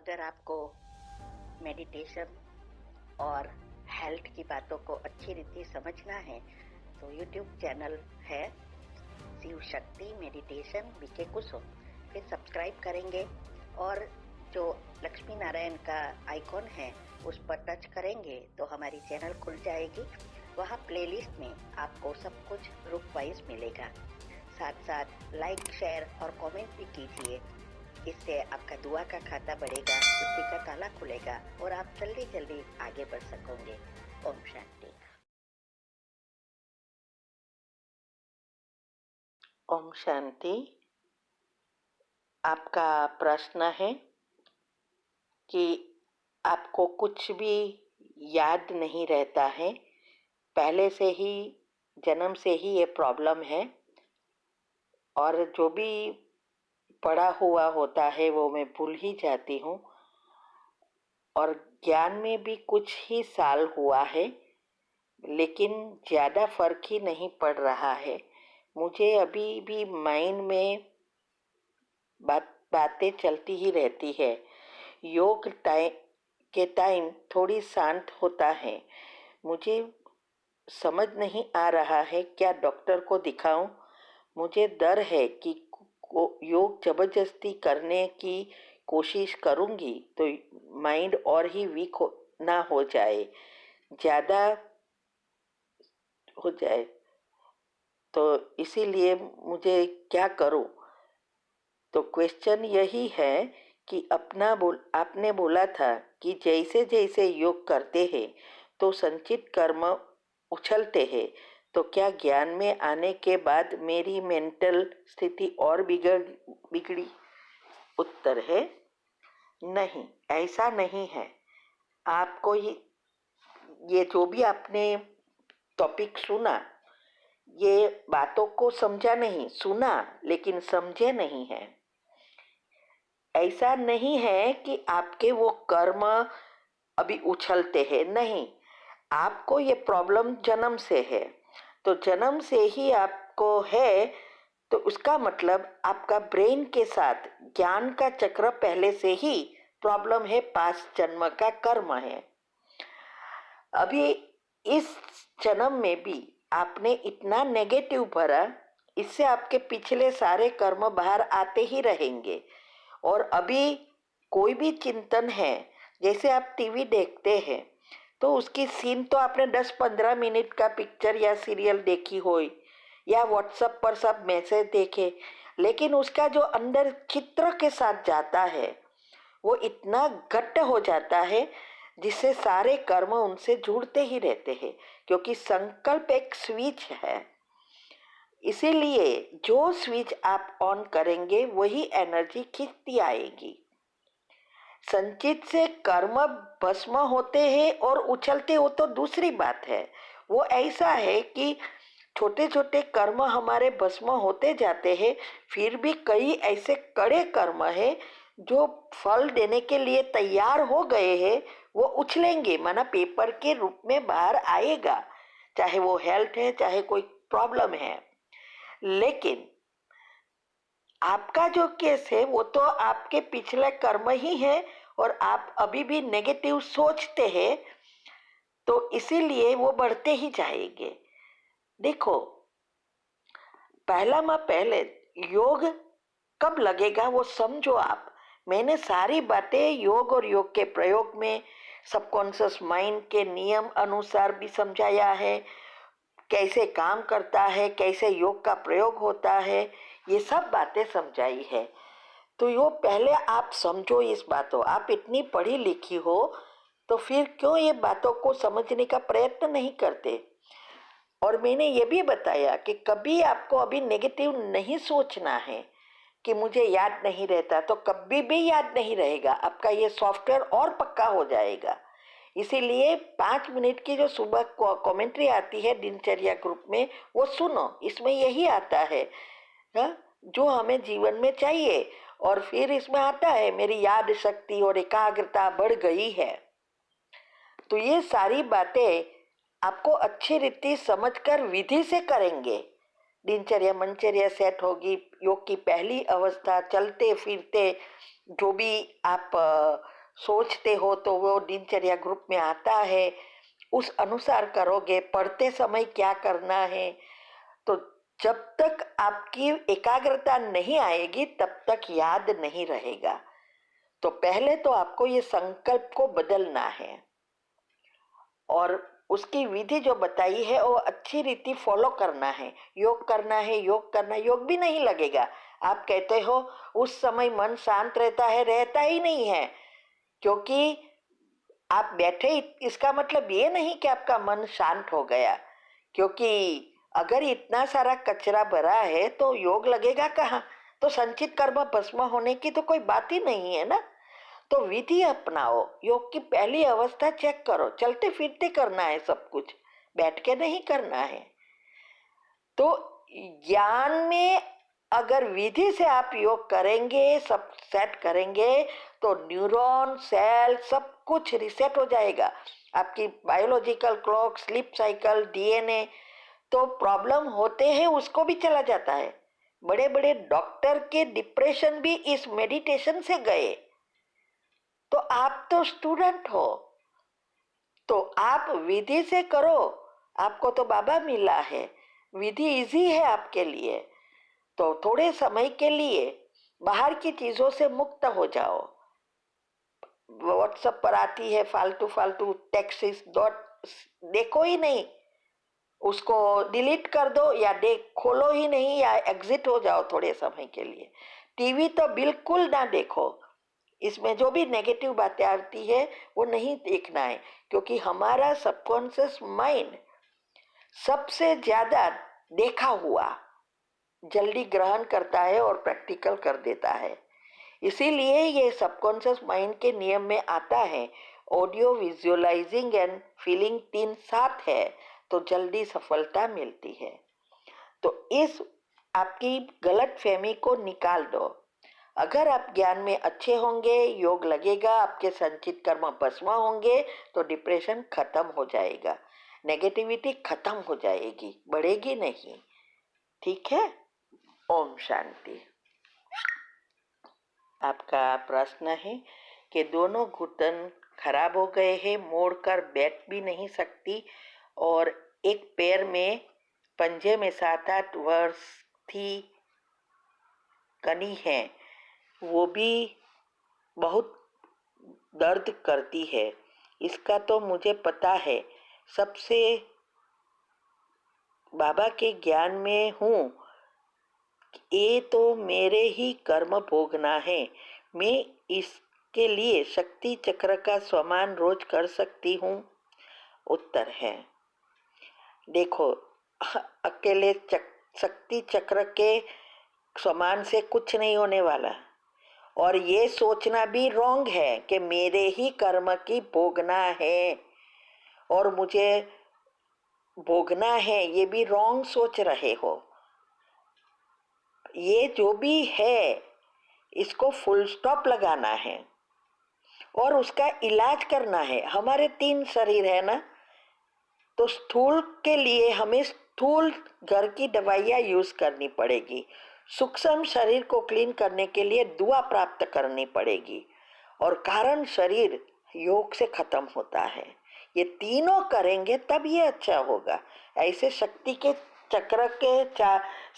अगर आपको मेडिटेशन और हेल्थ की बातों को अच्छी रीति समझना है तो यूट्यूब चैनल है शिव शक्ति मेडिटेशन बीके कुसुम, फिर सब्सक्राइब करेंगे और जो लक्ष्मी नारायण का आइकॉन है उस पर टच करेंगे तो हमारी चैनल खुल जाएगी। वहाँ प्लेलिस्ट में आपको सब कुछ ग्रुप वाइज मिलेगा। साथ साथ लाइक, शेयर और कमेंट भी कीजिए। इससे आपका दुआ का खाता बढ़ेगा, बुद्धि का ताला खुलेगा और आप जल्दी जल्दी आगे बढ़ सकोगे। ओम शांति। ओम शांति। आपका प्रश्न है कि आपको कुछ भी याद नहीं रहता है, पहले से ही जन्म से ही ये प्रॉब्लम है और जो भी पढ़ा हुआ होता है वो मैं भूल ही जाती हूँ और ज्ञान में भी कुछ ही साल हुआ है लेकिन ज़्यादा फर्क ही नहीं पड़ रहा है। मुझे अभी भी माइंड में बातें चलती ही रहती है। योग के टाइम थोड़ी शांत होता है। मुझे समझ नहीं आ रहा है क्या डॉक्टर को दिखाऊं। मुझे डर है कि योग जबरदस्ती करने की कोशिश करूंगी तो माइंड और ही वीक ना हो जाए, ज़्यादा हो जाए, तो इसीलिए मुझे क्या करूं। तो क्वेश्चन यही है कि आपने बोला था कि जैसे जैसे योग करते हैं तो संचित कर्म उछलते हैं, तो क्या ज्ञान में आने के बाद मेरी मेंटल स्थिति और बिगड़ी? उत्तर है नहीं, ऐसा नहीं है। आपको ये जो भी आपने टॉपिक सुना, ये बातों को समझा नहीं, सुना लेकिन समझे नहीं है। ऐसा नहीं है कि आपके वो कर्म अभी उछलते हैं, नहीं, आपको ये प्रॉब्लम जन्म से है। तो जन्म से ही आपको है तो उसका मतलब आपका ब्रेन के साथ ज्ञान का चक्र पहले से ही प्रॉब्लम है, पास जन्म का कर्म है। अभी इस जन्म में भी आपने इतना नेगेटिव भरा, इससे आपके पिछले सारे कर्म बाहर आते ही रहेंगे। और अभी कोई भी चिंतन है, जैसे आप टीवी देखते हैं तो उसकी सीन तो आपने 10-15 मिनट का पिक्चर या सीरियल देखी हो या व्हाट्सएप पर सब मैसेज देखे, लेकिन उसका जो अंदर चित्र के साथ जाता है वो इतना घट्ट हो जाता है जिससे सारे कर्म उनसे जुड़ते ही रहते हैं, क्योंकि संकल्प एक स्विच है। इसीलिए जो स्विच आप ऑन करेंगे वही एनर्जी खींचती आएगी। संचित से कर्म भस्म होते हैं और उछलते हो तो दूसरी बात है। वो ऐसा है कि छोटे छोटे कर्म हमारे भस्म होते जाते हैं, फिर भी कई ऐसे कड़े कर्म है जो फल देने के लिए तैयार हो गए हैं, वो उछलेंगे, माना पेपर के रूप में बाहर आएगा, चाहे वो हेल्थ है चाहे कोई प्रॉब्लम है। लेकिन आपका जो केस है वो तो आपके पिछले कर्म ही है और आप अभी भी नेगेटिव सोचते हैं, तो इसीलिए वो बढ़ते ही जाएंगे। देखो, पहले योग कब लगेगा वो समझो आप। मैंने सारी बातें योग और योग के प्रयोग में सबकॉन्शियस माइंड के नियम अनुसार भी समझाया है, कैसे काम करता है, कैसे योग का प्रयोग होता है, ये सब बातें समझाई है। तो यो पहले आप समझो इस बातों। आप इतनी पढ़ी लिखी हो तो फिर क्यों ये बातों को समझने का प्रयत्न नहीं करते। और मैंने ये भी बताया कि कभी आपको अभी नेगेटिव नहीं सोचना है कि मुझे याद नहीं रहता, तो कभी भी याद नहीं रहेगा, आपका ये सॉफ्टवेयर और पक्का हो जाएगा। इसीलिए 5 मिनट की जो सुबह कमेंट्री आती है दिनचर्या ग्रुप में, वो सुनो, इसमें यही आता है जो हमें जीवन में चाहिए। और फिर इसमें आता है मेरी याद शक्ति और एकाग्रता बढ़ गई है। तो ये सारी बातें आपको अच्छी रीति समझकर विधि से करेंगे, दिनचर्या मनचर्या सेट होगी। योग की पहली अवस्था चलते फिरते जो भी आप सोचते हो तो वो दिनचर्या ग्रुप में आता है, उस अनुसार करोगे। पढ़ते समय क्या करना है, तो जब तक आपकी एकाग्रता नहीं आएगी तब तक याद नहीं रहेगा। तो पहले तो आपको ये संकल्प को बदलना है और उसकी विधि जो बताई है वो अच्छी रीति फॉलो करना है। योग करना है, योग करना, योग भी नहीं लगेगा। आप कहते हो उस समय मन शांत रहता है, रहता ही नहीं है, क्योंकि आप बैठे, इसका मतलब ये नहीं कि आपका मन शांत हो गया। क्योंकि अगर इतना सारा कचरा भरा है तो योग लगेगा कहाँ? तो संचित कर्म भस्म होने की तो कोई बात ही नहीं है ना। तो विधि अपनाओ, योग की पहली अवस्था चेक करो। चलते फिरते करना है सब कुछ, बैठ के नहीं करना है। तो ज्ञान में अगर विधि से आप योग करेंगे, सब सेट करेंगे, तो न्यूरॉन, सेल, सब कुछ रिसेट हो जाएगा। आपकी biological clock, sleep cycle, DNA, तो प्रॉब्लम होते हैं उसको भी चला जाता है। बड़े बड़े डॉक्टर के डिप्रेशन भी इस मेडिटेशन से गए। तो आप तो स्टूडेंट हो, तो आप विधि से करो। आपको तो बाबा मिला है, विधि इजी है आपके लिए। तो थोड़े समय के लिए बाहर की चीजों से मुक्त हो जाओ। व्हाट्सएप पर आती है फालतू फालतू टेक्सिस डॉट, देखो ही नहीं, उसको डिलीट कर दो या देख खोलो ही नहीं, या एग्जिट हो जाओ थोड़े समय के लिए। टीवी तो बिल्कुल ना देखो, इसमें जो भी नेगेटिव बातें आती है वो नहीं देखना है। क्योंकि हमारा सबकॉन्शियस माइंड सबसे ज्यादा देखा हुआ जल्दी ग्रहण करता है और प्रैक्टिकल कर देता है। इसीलिए ये सबकॉन्शियस माइंड के नियम में आता है, ऑडियो, विजुअलाइजिंग एंड फीलिंग 3 साथ है तो जल्दी सफलता मिलती है। तो इस आपकी गलत फहमी को निकाल दो। अगर आप ज्ञान में अच्छे होंगे, योग लगेगा, आपके संचित कर्म भस्म होंगे, तो डिप्रेशन खत्म हो जाएगा, नेगेटिविटी खत्म हो जाएगी, बढ़ेगी नहीं। ठीक है? ओम शांति। आपका प्रश्न है कि दोनों घुटन खराब हो गए हैं, मोड़कर बैठ भी नहीं सकती, और एक पैर में पंजे में 7-8 वर्ष थी कनी है, वो भी बहुत दर्द करती है। इसका तो मुझे पता है, सबसे बाबा के ज्ञान में हूँ। ये तो मेरे ही कर्म भोगना है। मैं इसके लिए शक्ति चक्र का स्वमान रोज कर सकती हूँ। उत्तर है, देखो, अकेले शक्ति चक्र के स्वमान से कुछ नहीं होने वाला। और ये सोचना भी रॉन्ग है कि मेरे ही कर्म की भोगना है और मुझे भोगना है, ये भी रॉन्ग सोच रहे हो। ये जो भी है इसको फुल स्टॉप लगाना है और उसका इलाज करना है। हमारे 3 शरीर है ना, तो स्थूल के लिए हमें स्थूल घर की दवाइयाँ यूज करनी पड़ेगी। सूक्ष्म शरीर को क्लीन करने के लिए दुआ प्राप्त करनी पड़ेगी, और कारण शरीर योग से खत्म होता है। ये तीनों करेंगे तब ये अच्छा होगा। ऐसे शक्ति के चक्र के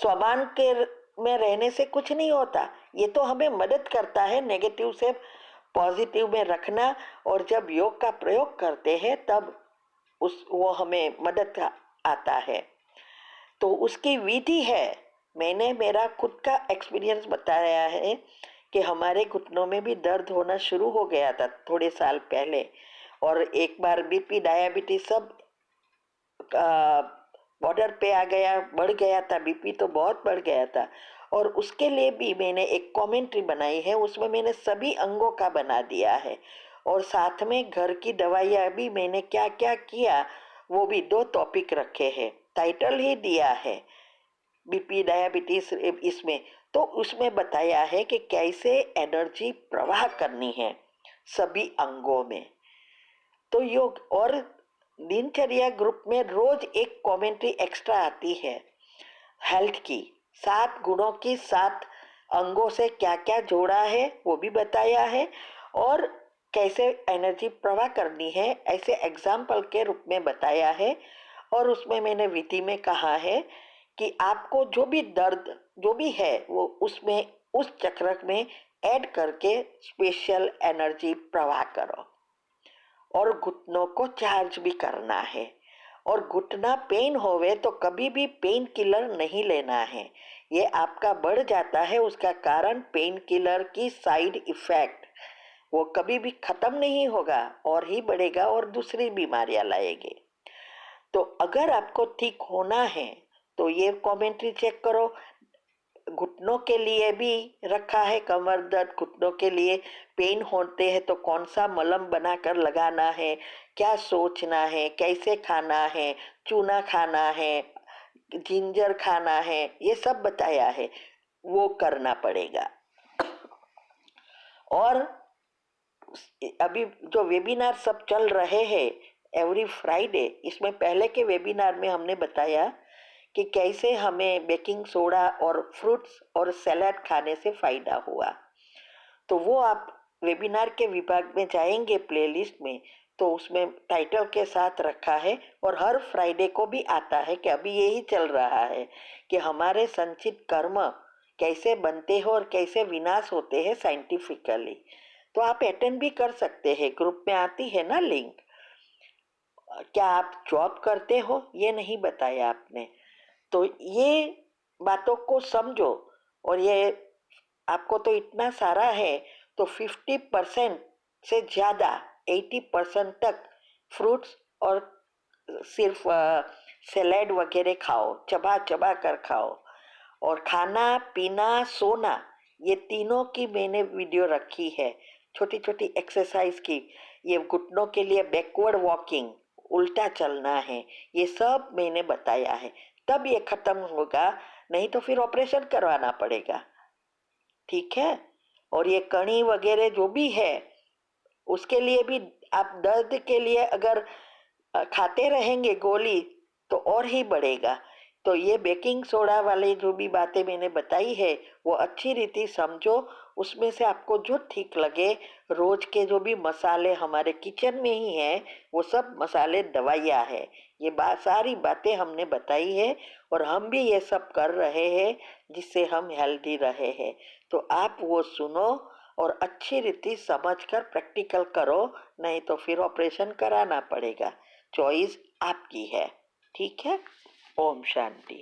स्वमान के में रहने से कुछ नहीं होता। ये तो हमें मदद करता है नेगेटिव से पॉजिटिव में रखना, और जब योग का प्रयोग करते हैं तब वो हमें मदद आता है। तो उसकी विधि है, मैंने मेरा खुद का एक्सपीरियंस बताया है कि हमारे घुटनों में भी दर्द होना शुरू हो गया था थोड़े साल पहले, और एक बार बीपी, डायबिटीज सब बॉर्डर पे आ गया, बढ़ गया था, बीपी तो बहुत बढ़ गया था। और उसके लिए भी मैंने एक कमेंट्री बनाई है, उसमें मैंने सभी अंगों का बना दिया है, और साथ में घर की दवाइयाँ भी मैंने क्या क्या किया वो भी 2 टॉपिक रखे हैं, टाइटल ही दिया है बीपी डायबिटीज इसमें। तो उसमें बताया है कि कैसे एनर्जी प्रवाह करनी है सभी अंगों में। तो योग और दिनचर्या ग्रुप में रोज एक कमेंट्री एक्स्ट्रा आती है हेल्थ की, 7 गुणों की 7 अंगों से क्या क्या जोड़ा है वो भी बताया है, और कैसे एनर्जी प्रवाह करनी है ऐसे एग्जाम्पल के रूप में बताया है। और उसमें मैंने विधि में कहा है कि आपको जो भी दर्द जो भी है वो उसमें उस चक्र में ऐड करके स्पेशल एनर्जी प्रवाह करो। और घुटनों को चार्ज भी करना है। और घुटना पेन होवे तो कभी भी पेन किलर नहीं लेना है। ये आपका बढ़ जाता है, उसका कारण पेन किलर की साइड इफेक्ट, वो कभी भी खत्म नहीं होगा और ही बढ़ेगा और दूसरी बीमारियां लाएंगे। तो अगर आपको ठीक होना है तो ये कमेंट्री चेक करो। घुटनों के लिए भी रखा है, कमर दर्द घुटनों के लिए पेन होते हैं तो कौन सा मलम बनाकर लगाना है, क्या सोचना है, कैसे खाना है, चूना खाना है, जिंजर खाना है, ये सब बताया है, वो करना पड़ेगा। और अभी जो वेबिनार सब चल रहे हैं एवरी फ्राइडे, इसमें पहले के वेबिनार में हमने बताया कि कैसे हमें बेकिंग सोडा और फ्रूट्स और सैलड खाने से फायदा हुआ। तो वो आप वेबिनार के विभाग में जाएंगे प्लेलिस्ट में, तो उसमें टाइटल के साथ रखा है। और हर फ्राइडे को भी आता है कि अभी यही चल रहा है कि हमारे संचित कर्म कैसे बनते हैं और कैसे विनाश होते हैं साइंटिफिकली। तो आप अटेंड भी कर सकते हैं, ग्रुप में आती है ना लिंक। क्या आप जॉब करते हो ये नहीं बताया आपने, तो ये बातों को समझो। और ये आपको तो इतना सारा है, तो 50% से ज़्यादा 80% तक फ्रूट्स और सिर्फ सैलेड वगैरह खाओ, चबा चबा कर खाओ। और खाना पीना सोना, ये तीनों की मैंने वीडियो रखी है, छोटी छोटी एक्सरसाइज की। ये घुटनों के लिए बैकवर्ड वॉकिंग, उल्टा चलना है, ये सब मैंने बताया है। तब ये खत्म होगा, नहीं तो फिर ऑपरेशन करवाना पड़ेगा। ठीक है। और ये कणी वगैरह जो भी है उसके लिए भी आप दर्द के लिए अगर खाते रहेंगे गोली तो और ही बढ़ेगा। तो ये बेकिंग सोडा वाले जो भी बातें मैंने बताई है वो अच्छी रीति समझो, उसमें से आपको जो ठीक लगे। रोज के जो भी मसाले हमारे किचन में ही है वो सब मसाले दवाइयाँ है, ये सारी बातें हमने बताई है और हम भी ये सब कर रहे हैं जिससे हम हेल्दी रहे हैं। तो आप वो सुनो और अच्छी रीति समझकर प्रैक्टिकल करो, नहीं तो फिर ऑपरेशन कराना पड़ेगा। चॉइस आपकी है। ठीक है। ओम शांति।